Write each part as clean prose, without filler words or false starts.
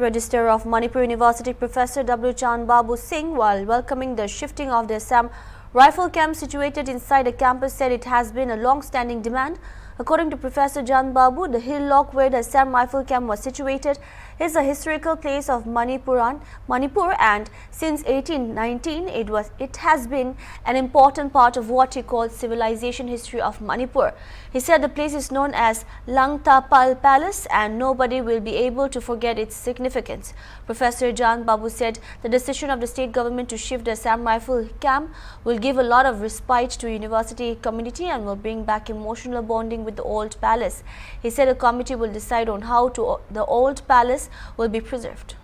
Registrar of Manipur University Professor W. Chan Babu Singh, while welcoming the shifting of the Assam rifle camp situated inside the campus, said it has been a long-standing demand. According to Professor Chan Babu, the hillock where the Assam rifle camp was situated is a historical place of Manipur, and since 1819 it has been an important part of what he called civilization history of Manipur. He said the place is known as Langtapal Palace and nobody will be able to forget its significance. Professor Chan Babu said the decision of the state government to shift the Assam rifle camp will give a lot of respite to university community and will bring back emotional bonding with the old palace. He said a committee will decide on how the old palace will be preserved.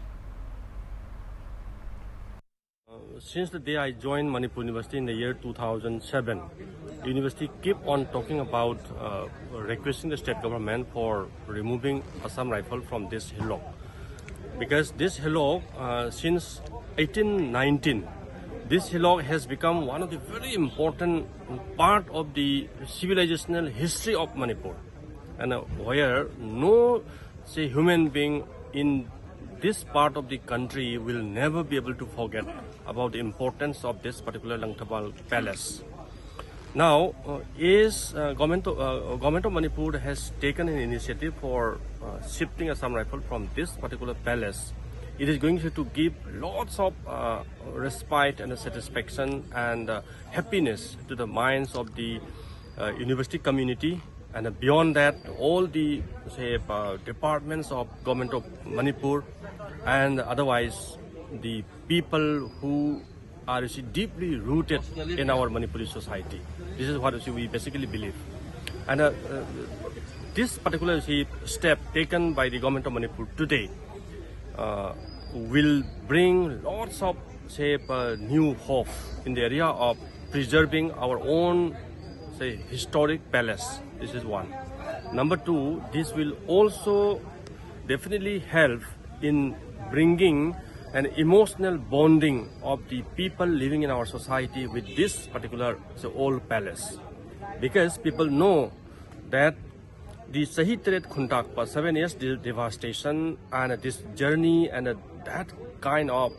Since the day I joined Manipur University in the year 2007, university keep on talking about requesting the state government for removing Assam rifle from this hillock. Because this hillock, since 1819, this hillock has become one of the very important part of the civilizational history of Manipur, and where no human being in this part of the country will never be able to forget about the importance of this particular Langtapal Palace. Now, government of Manipur has taken an initiative for shifting Assam rifle from this particular palace. It is going to give lots of respite and satisfaction and happiness to the minds of the university community, and beyond that, all the departments of government of Manipur, and otherwise the people who are deeply rooted in our Manipuri society. This is what we basically believe. And this particular step taken by the government of Manipur today will bring lots of new hope in the area of preserving our own historic palace. This is one. Number two, this will also definitely help in bringing an emotional bonding of the people living in our society with this particular old palace, because people know that the Sahid Teret Khuntakpa 7 years devastation and this journey and that kind of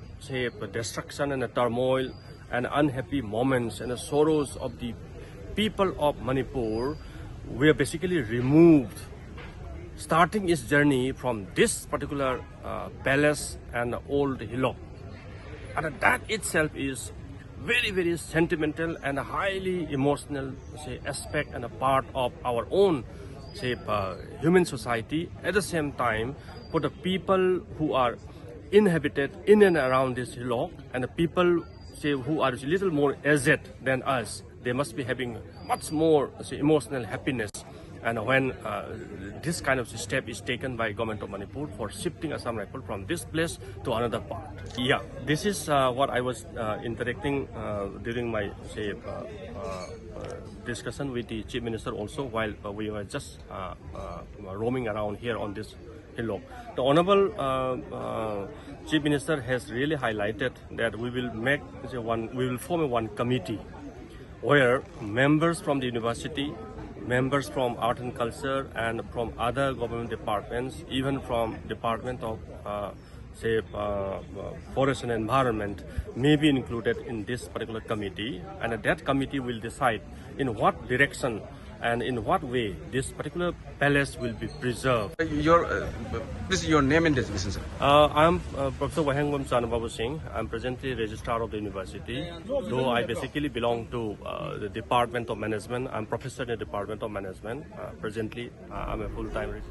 destruction and turmoil and unhappy moments and the sorrows of the people of Manipur were basically removed, starting its journey from this particular palace and old hillock. And that itself is very, very sentimental and a highly emotional aspect and a part of our own human society. At the same time, for the people who are inhabited in and around this hillock, and the people who are a little more aged than us, they must be having much more emotional happiness. And when this kind of step is taken by government of Manipur for shifting Assam rifle from this place to another part. Yeah, this is what I was interacting during my discussion with the Chief Minister also, while we were just roaming around here on this hillock. The Honorable Chief Minister has really highlighted that we will make we will form one committee where members from the university, members from art and culture, and from other government departments, even from Department of Forest and Environment, may be included in this particular committee, and that committee will decide in what direction and in what way this particular palace will be preserved. This is your name and designation, sir. I am Professor Wahengam Chan Babu Singh. I am presently Registrar of the University. Though I basically belong to the Department of Management, I am Professor in the Department of Management. Presently, I am a full-time Registrar.